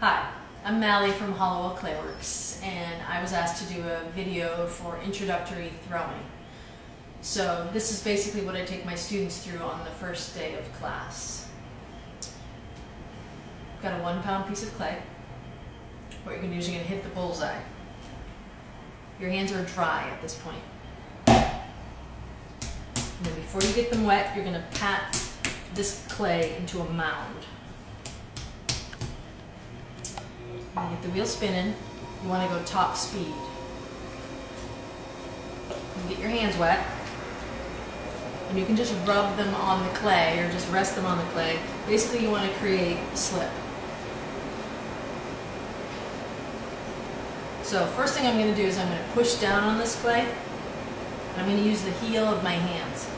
Hi, I'm Malley from Hallowell Clay Works, and I was asked to do a video for introductory throwing. So this is basically what I take my students through on the first day of class. I've got a 1 pound piece of clay. What you're going to do is you're going to hit the bullseye. Your hands are dry at this point. And then before you get them wet, you're going to pat this clay into a mound. You get the wheel spinning. You want to go top speed. You get your hands wet, and you can just rub them on the clay or just rest them on the clay. Basically, you want to create a slip. So first thing I'm going to do is I'm going to push down on this clay, and I'm going to use the heel of my hands.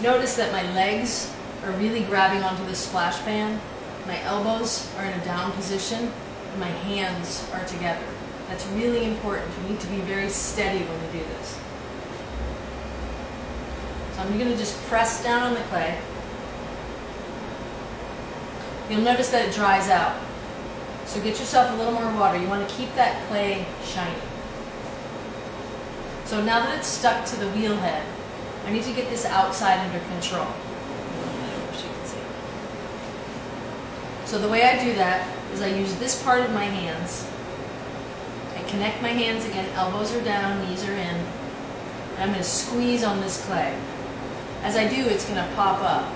Notice that my legs are really grabbing onto the splash pan. My elbows are in a down position, and my hands are together. That's really important. You need to be very steady when you do this. So I'm going to just press down on the clay. You'll notice that it dries out. So get yourself a little more water. You want to keep that clay shiny. So now that it's stuck to the wheel head, I need to get this outside under control. So the way I do that is I use this part of my hands. I connect my hands again, elbows are down, knees are in, and I'm going to squeeze on this clay. As I do, it's going to pop up.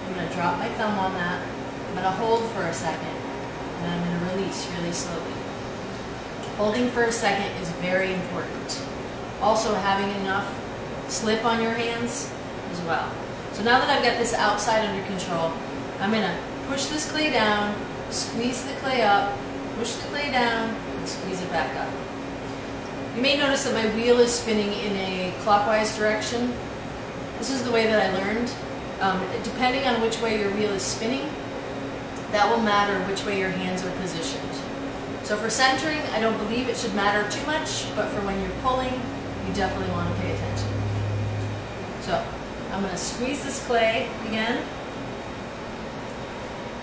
I'm going to drop my thumb on that. I'm going to hold for a second, and then I'm going to release really slowly. Holding for a second is very important. Also, having enough slip on your hands as well. So now that I've got this outside under control, I'm going to push this clay down, squeeze the clay up, push the clay down, and squeeze it back up. You may notice that my wheel is spinning in a clockwise direction. This is the way that I learned. Depending on which way your wheel is spinning, that will matter which way your hands are positioned. So for centering, I don't believe it should matter too much, but for when you're pulling, you definitely want to pay attention. So I'm going to squeeze this clay again.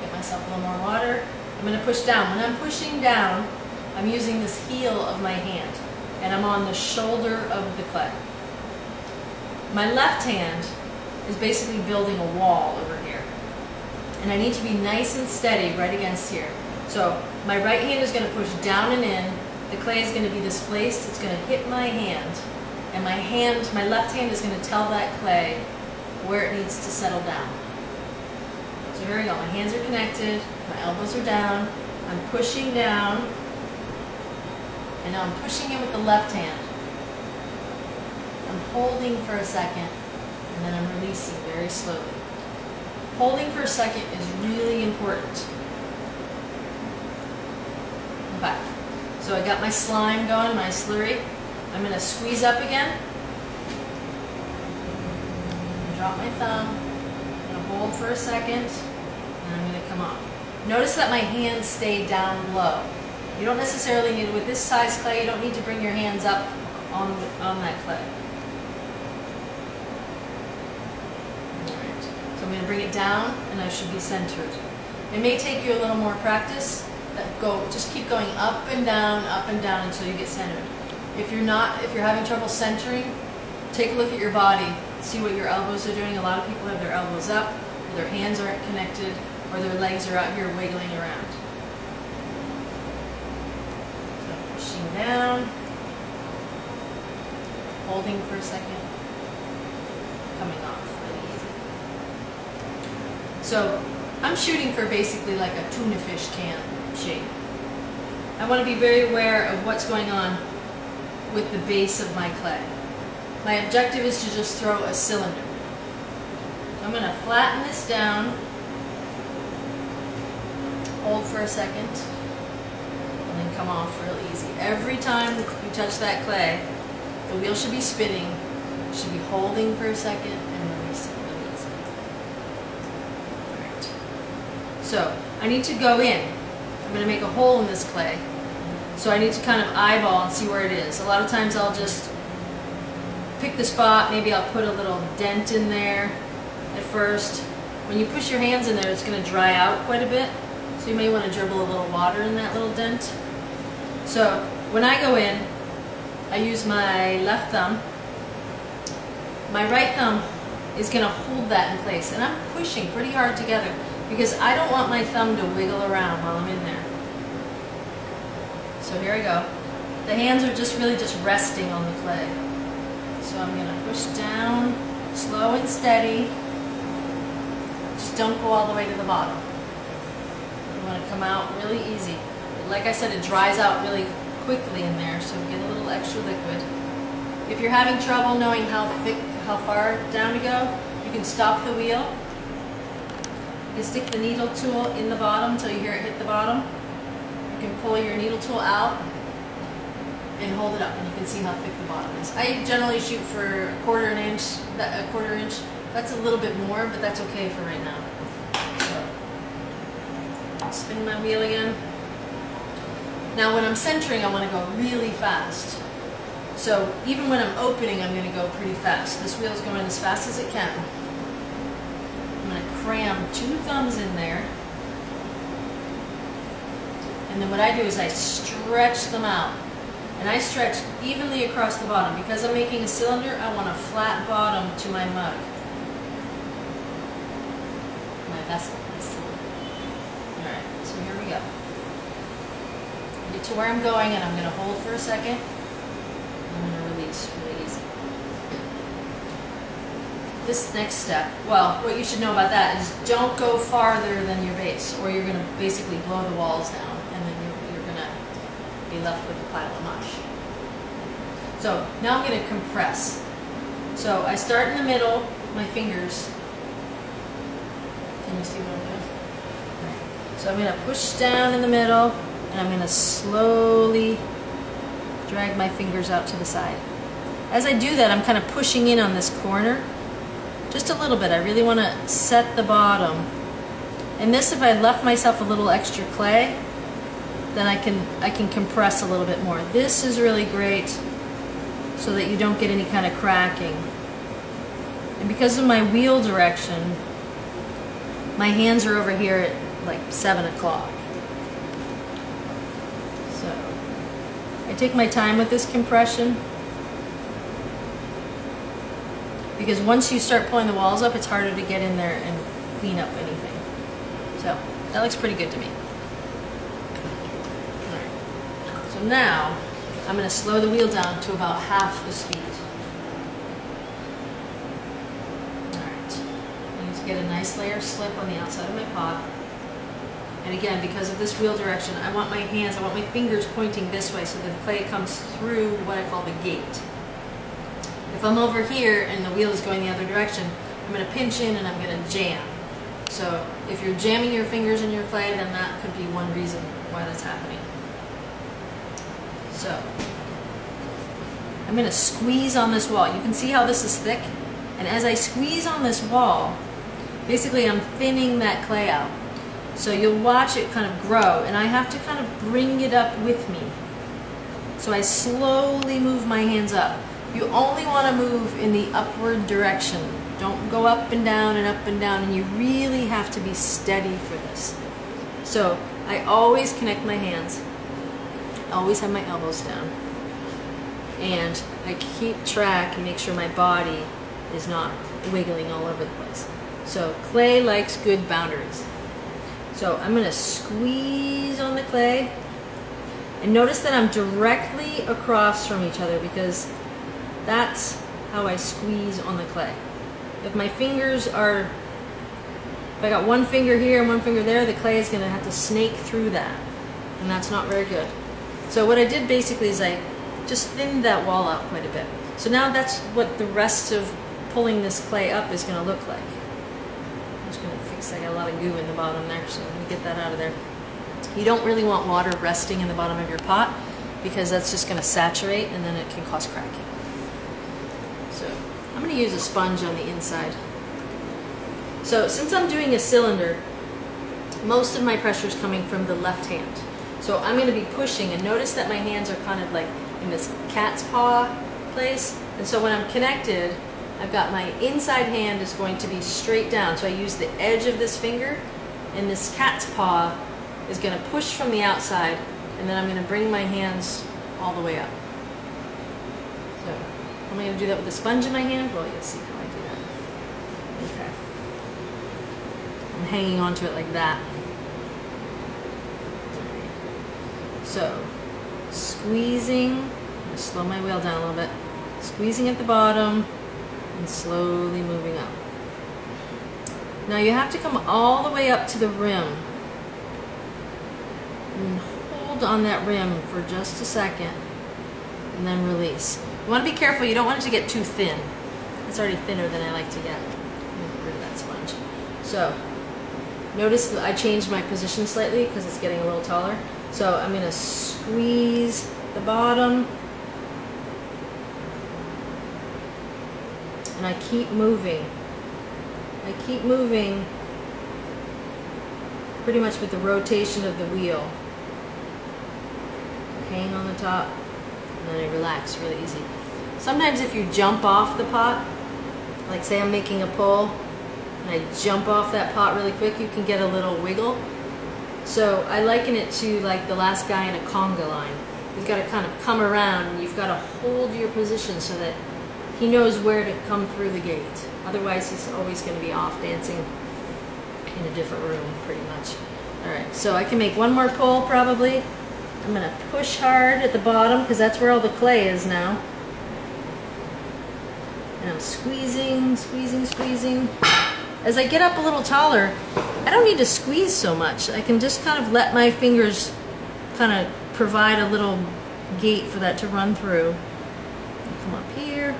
Get myself a little more water. I'm going to push down. When I'm pushing down, I'm using this heel of my hand, and I'm on the shoulder of the clay. My left hand is basically building a wall over here, and I need to be nice and steady right against here. So my right hand is going to push down and in. The clay is going to be displaced. It's going to hit my hand, and my left hand is going to tell that clay where it needs to settle down. So here we go. My hands are connected. My elbows are down. I'm pushing down, and now I'm pushing in with the left hand. I'm holding for a second, and then I'm releasing very slowly. Holding for a second is really important. Okay, so I got my slime going, my slurry. I'm going to squeeze up again. Drop my thumb. I'm going to hold for a second, and I'm going to come off. Notice that my hands stay down low. You don't necessarily need, with this size clay, you don't need to bring your hands up on that clay. Alright, so I'm going to bring it down, and I should be centered. It may take you a little more practice. Just keep going up and down until you get centered. If you're having trouble centering, take a look at your body. See what your elbows are doing. A lot of people have their elbows up, or their hands aren't connected, or their legs are out here wiggling around. So pushing down, holding for a second, coming off really easy. So I'm shooting for basically like a tuna fish can shape. I want to be very aware of what's going on with the base of my clay. My objective is to just throw a cylinder. I'm going to flatten this down, hold for a second, and then come off real easy. Every time you touch that clay, the wheel should be spinning. You should be holding for a second and releasing. Alright. So I need to go in. I'm going to make a hole in this clay. So I need to kind of eyeball and see where it is. A lot of times I'll just pick the spot, maybe I'll put a little dent in there at first, when you push your hands in there, it's going to dry out quite a bit. So you may want to dribble a little water in that little dent. So when I go in, I use my left thumb. My right thumb is going to hold that in place. And I'm pushing pretty hard together because I don't want my thumb to wiggle around while I'm in there. So here I go. The hands are just really just resting on the clay. So I'm going to push down, slow and steady. Just don't go all the way to the bottom. You want to come out really easy. Like I said, it dries out really quickly in there, so get a little extra liquid. If you're having trouble knowing how far down to go, you can stop the wheel. You can stick the needle tool in the bottom until you hear it hit the bottom. You can pull your needle tool out and hold it up, and you can see how thick the bottom is. I generally shoot for a quarter inch. That's a little bit more, but that's okay for right now. So, spin my wheel again. Now when I'm centering, I want to go really fast. So even when I'm opening, I'm going to go pretty fast. This wheel is going as fast as it can. I'm going to cram 2 thumbs in there. And then what I do is I stretch them out. And I stretch evenly across the bottom. Because I'm making a cylinder, I want a flat bottom to my mug. My vessel, my cylinder. Alright, so here we go. Get to where I'm going, and I'm going to hold for a second. I'm going to release really easy. This next step, well, what you should know about that is don't go farther than your base, or you're going to basically blow the walls down, and then you're going to be left with a pile of mush. So now I'm going to compress. So I start in the middle, my fingers. Can you see what I'm doing? Right. So I'm going to push down in the middle, and I'm going to slowly drag my fingers out to the side. As I do that, I'm kind of pushing in on this corner, just a little bit. I really want to set the bottom. And this, if I left myself a little extra clay, then I can compress a little bit more. This is really great so that you don't get any kind of cracking. And because of my wheel direction, my hands are over here at like 7 o'clock. So I take my time with this compression, because once you start pulling the walls up, it's harder to get in there and clean up anything. So that looks pretty good to me. Alright. So now I'm going to slow the wheel down to about half the speed. Alright. I need to get a nice layer of slip on the outside of my pot. And again, because of this wheel direction, I want my fingers pointing this way so that the clay comes through what I call the gate. If I'm over here and the wheel is going the other direction, I'm going to pinch in and I'm going to jam. So if you're jamming your fingers in your clay, then that could be one reason why that's happening. So I'm going to squeeze on this wall. You can see how this is thick. And as I squeeze on this wall, basically I'm thinning that clay out. So you'll watch it kind of grow, and I have to kind of bring it up with me. So I slowly move my hands up. You only want to move in the upward direction. Don't go up and down, and you really have to be steady for this. So I always connect my hands. I always have my elbows down. And I keep track and make sure my body is not wiggling all over the place. So clay likes good boundaries. So I'm going to squeeze on the clay, and notice that I'm directly across from each other, because that's how I squeeze on the clay. If my fingers are, if I got one finger here and one finger there, the clay is going to have to snake through that, and that's not very good. So what I did basically is I just thinned that wall out quite a bit. So now that's what the rest of pulling this clay up is going to look like. I'm just going to fix, I got a lot of goo in the bottom there, so I'm going to get that out of there. You don't really want water resting in the bottom of your pot, because that's just going to saturate and then it can cause cracking. So I'm going to use a sponge on the inside. So since I'm doing a cylinder, most of my pressure is coming from the left hand. So I'm going to be pushing, and notice that my hands are kind of like in this cat's paw place. And so when I'm connected, I've got my inside hand is going to be straight down. So I use the edge of this finger, and this cat's paw is going to push from the outside, and then I'm going to bring my hands all the way up. So am I going to do that with a sponge in my hand? Well, you'll see how I do that. Okay. I'm hanging onto it like that. So squeezing, I'm going to slow my wheel down a little bit, squeezing at the bottom and slowly moving up. Now you have to come all the way up to the rim and hold on that rim for just a second and then release. You want to be careful, you don't want it to get too thin. It's already thinner than I like to get. Get rid of that sponge. So notice that I changed my position slightly because it's getting a little taller. So I'm going to squeeze the bottom and I keep moving. I keep moving pretty much with the rotation of the wheel. Hang on the top and then I relax really easy. Sometimes if you jump off the pot, like say I'm making a pull and I jump off that pot really quick, you can get a little wiggle. So I liken it to like the last guy in a conga line. He's got to kind of come around and you've got to hold your position so that he knows where to come through the gate. Otherwise he's always going to be off dancing in a different room pretty much. Alright, so I can make one more pull probably. I'm going to push hard at the bottom because that's where all the clay is now. And I'm squeezing, squeezing, squeezing. As I get up a little taller, I don't need to squeeze so much. I can just kind of let my fingers kind of provide a little gate for that to run through. Come up here.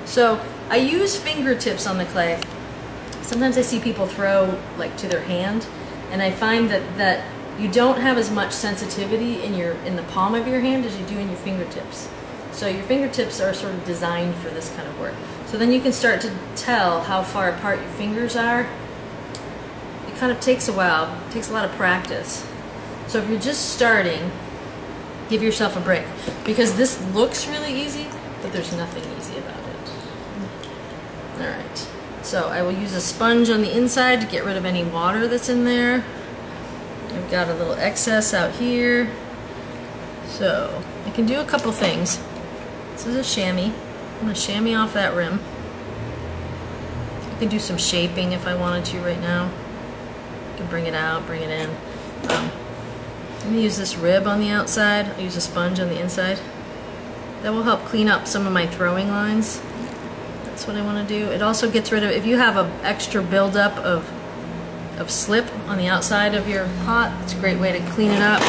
So I use fingertips on the clay. Sometimes I see people throw like to their hand, and I find that you don't have as much sensitivity in the palm of your hand as you do in your fingertips. So your fingertips are sort of designed for this kind of work. So then you can start to tell how far apart your fingers are. It kind of takes a while. It takes a lot of practice. So if you're just starting, give yourself a break. Because this looks really easy, but there's nothing easy about it. Alright. So I will use a sponge on the inside to get rid of any water that's in there. I've got a little excess out here. So I can do a couple things. This is a chamois. I'm going to chamois off that rim. I can do some shaping if I wanted to right now. I can bring it out, bring it in. I'm going to use this rib on the outside. I'll use a sponge on the inside. That will help clean up some of my throwing lines. That's what I want to do. It also gets rid of, if you have an extra buildup of slip on the outside of your pot, it's a great way to clean it up.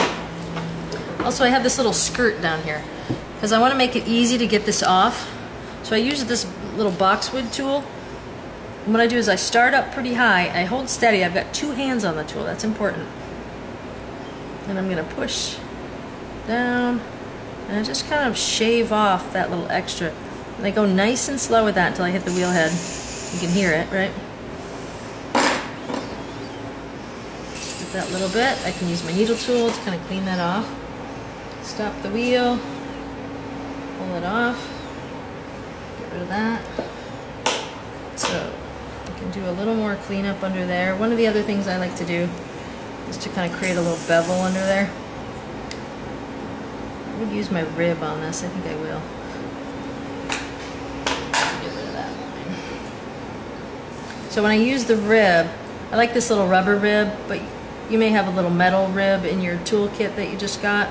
Also, I have this little skirt down here because I want to make it easy to get this off. So I use this little boxwood tool. And what I do is I start up pretty high. I hold steady. I've got two hands on the tool. That's important. And I'm going to push down and I just kind of shave off that little extra. And I go nice and slow with that until I hit the wheel head. You can hear it, right? With that little bit, I can use my needle tool to kind of clean that off. Stop the wheel, pull it off, get rid of that. So I can do a little more cleanup under there. One of the other things I like to do is to kind of create a little bevel under there. I would use my rib on this. I think I will. Get rid of that line. So when I use the rib, I like this little rubber rib, but you may have a little metal rib in your toolkit that you just got.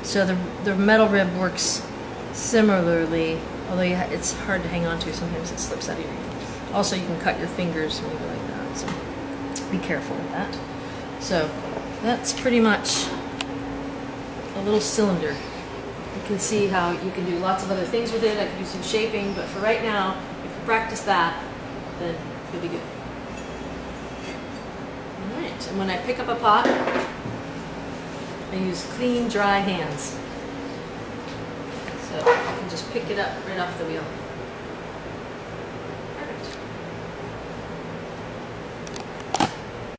So the metal rib works similarly, although it's hard to hang on to. Sometimes it slips out of your hand. Also, you can cut your fingers maybe like that, so be careful with that. So that's pretty much a little cylinder. You can see how you can do lots of other things with it. I can do some shaping, but for right now, if you practice that, then you'll be good. All right, and when I pick up a pot, I use clean, dry hands. So I can just pick it up right off the wheel.